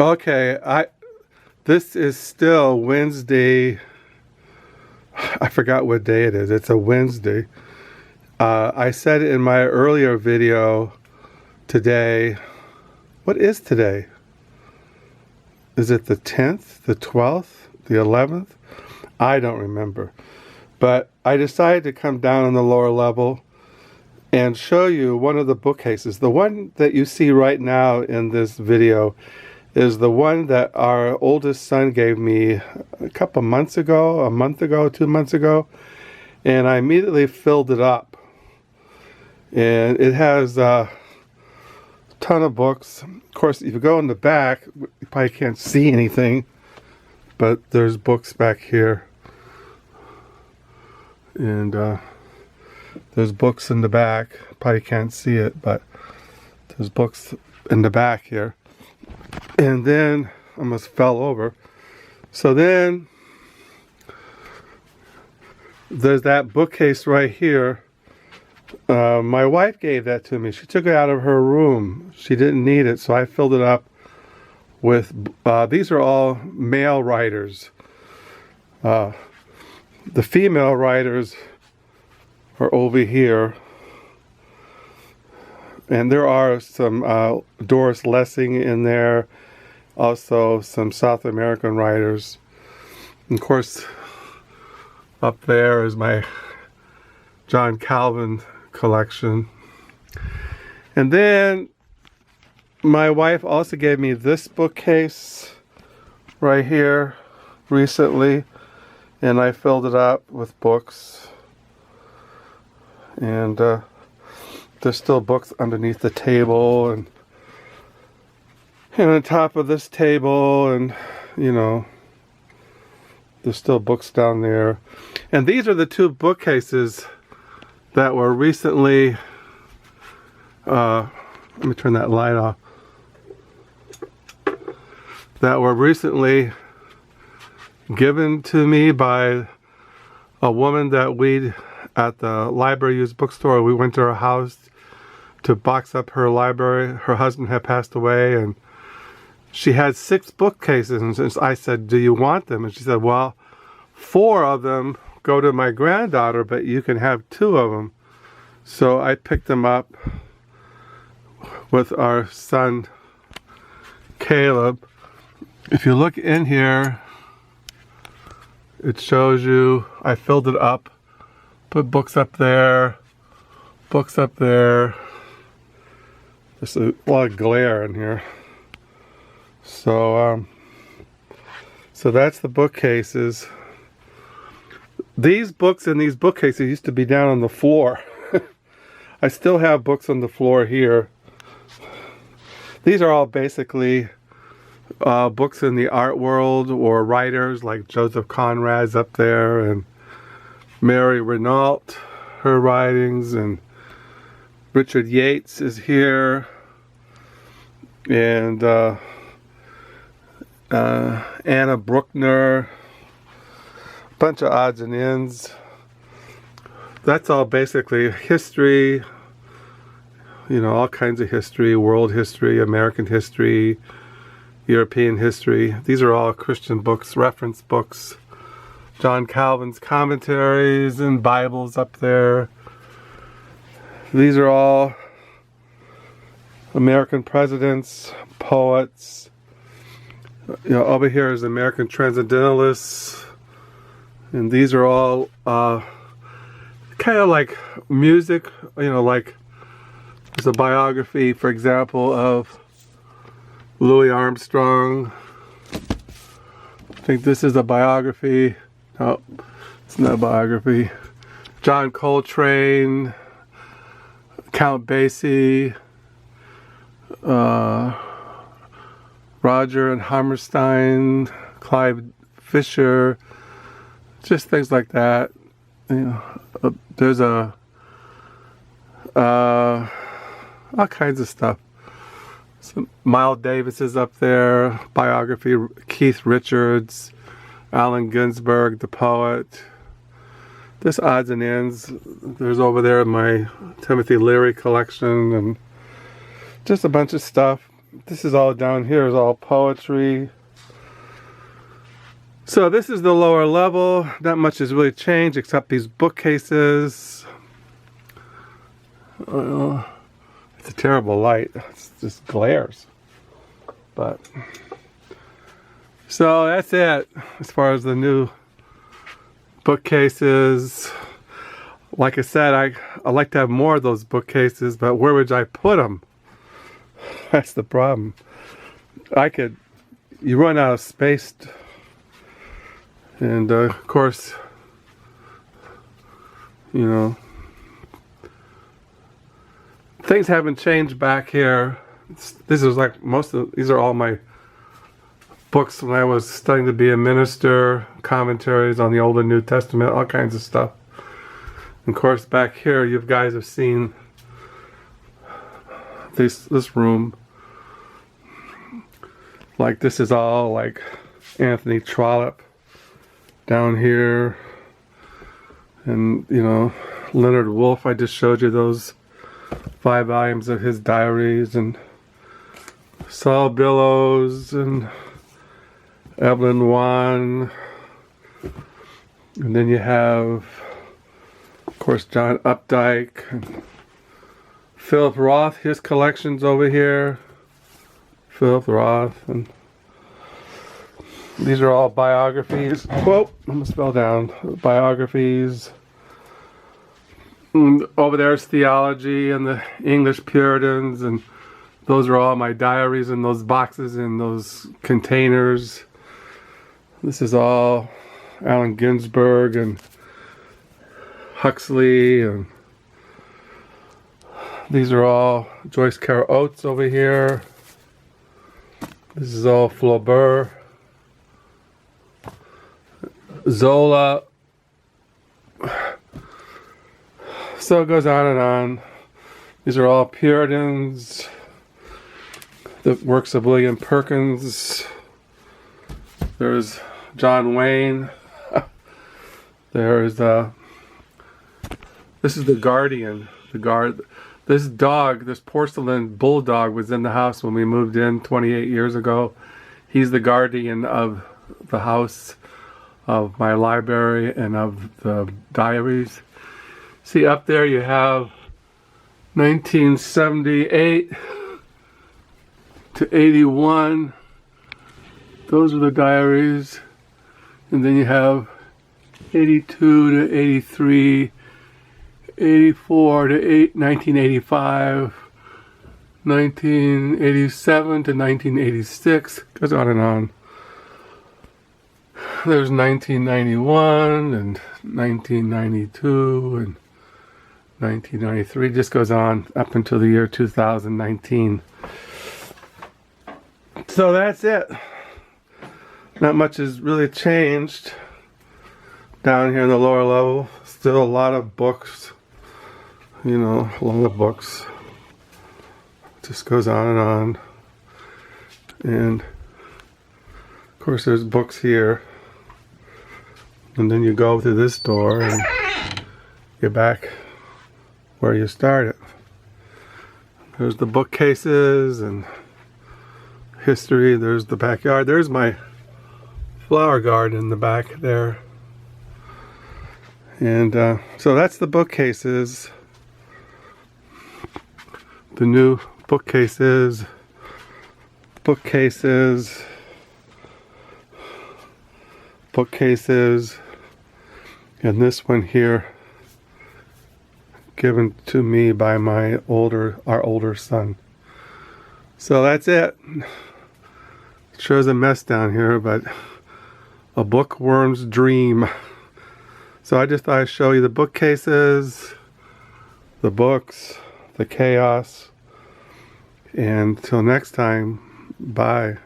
Okay, this is still Wednesday. I forgot what day it is. It's a Wednesday. I said in my earlier video today. What is today? Is it the 10th, the 12th, the 11th? I don't remember. But I decided to come down on the lower level and show you one of the bookcases. The one that you see right now in this video is the one that our oldest son gave me a couple months ago, a month ago, 2 months ago, and I immediately filled it up. And it has a ton of books. Of course, if you go in the back, you probably can't see anything, but there's books back here. And there's books in the back. Probably can't see it, but there's books in the back here. And then I almost fell over. So then there's that bookcase right here. My wife gave that to me. She took it out of her room. She didn't need it, so I filled it up with, these are all male writers. The female writers are over here. And there are some Doris Lessing in there, also some South American writers. And of course, up there is my John Calvin collection. And then my wife also gave me this bookcase right here recently, and I filled it up with books. And there's still books underneath the table and on top of this table, and you know, there's still books down there. And these are the two bookcases that were recently, let me turn that light off, that were recently given to me by a woman that we, at the library used bookstore, we went to her house to box up her library. Her husband had passed away, and she had 6 bookcases, and I said, do you want them? And she said, well, 4 of them go to my granddaughter, but you can have 2 of them. So I picked them up with our son Caleb. If you look in here, it shows you I filled it up, put books up there, books up there. There's a lot of glare in here. So so that's the bookcases. These books in these bookcases used to be down on the floor. I still have books on the floor here. These are all basically books in the art world, or writers like Joseph Conrad's up there, and Mary Renault, her writings, and Richard Yates is here, and Anna Bruckner, a bunch of odds and ends. That's all basically history, you know, all kinds of history, world history, American history, European history. These are all Christian books, reference books. John Calvin's commentaries and Bibles up there. These are all American presidents, poets. You know, over here is American transcendentalists. And these are all kind of like music, you know, like there's a biography, for example, of Louis Armstrong. I think this is a biography. No, it's not a biography. John Coltrane, Count Basie, Roger and Hammerstein, Clive Fisher, just things like that. You know, there's all kinds of stuff. So Miles Davis is up there, biography, Keith Richards, Allen Ginsberg, the poet. This odds and ends. There's over there my Timothy Leary collection, and just a bunch of stuff. this is all down here is all poetry. So this is the lower level. Not much has really changed except these bookcases. It's a terrible light. It just glares. But so that's it as far as the new bookcases. Like I said, I like to have more of those bookcases, but where would I put them? That's the problem. You run out of space. And of course, you know, things haven't changed back here. This is like these are all my books when I was studying to be a minister, commentaries on the Old and New Testament, all kinds of stuff. And of course, back here, you guys have seen this room. Like this is all like Anthony Trollope. Down here, and you know, Leonard Woolf, I just showed you those 5 volumes of his diaries, and Saul Billows and Evelyn Waugh, and then you have, of course, John Updike and Philip Roth, his collections over here. Philip Roth, and these are all biographies. Quote, I'm gonna spell down. Biographies. And over there's theology and the English Puritans, and those are all my diaries in those boxes in those containers. This is all Allen Ginsberg and Huxley, and these are all Joyce Carol Oates over here. This is all Flaubert. Zola. So it goes on and on. These are all Puritans. The works of William Perkins. There's John Wayne. There's this is the Guardian. This dog, this porcelain bulldog, was in the house when we moved in 28 years ago. He's the guardian of the house, of my library, and of the diaries. See, up there you have 1978 to 81. Those are the diaries. And then you have 82 to 83, 84 to 1985, 1987 to 1986. Goes on and on. There's 1991 and 1992 and 1993. Just goes on up until the year 2019. So that's it. Not much has really changed down here in the lower level. Still a lot of books. You know, a lot of books. Just goes on and on. And of course there's books here. And then you go through this door and you're back where you started. There's the bookcases and history. There's the backyard. There's my flower garden in the back there. And so that's the bookcases. The new bookcases. Bookcases. Bookcases. And this one here, given to me by our older son. So that's it. It sure is a mess down here, but a bookworm's dream. So I just thought I'd show you the bookcases, the books, the chaos. And till next time, bye.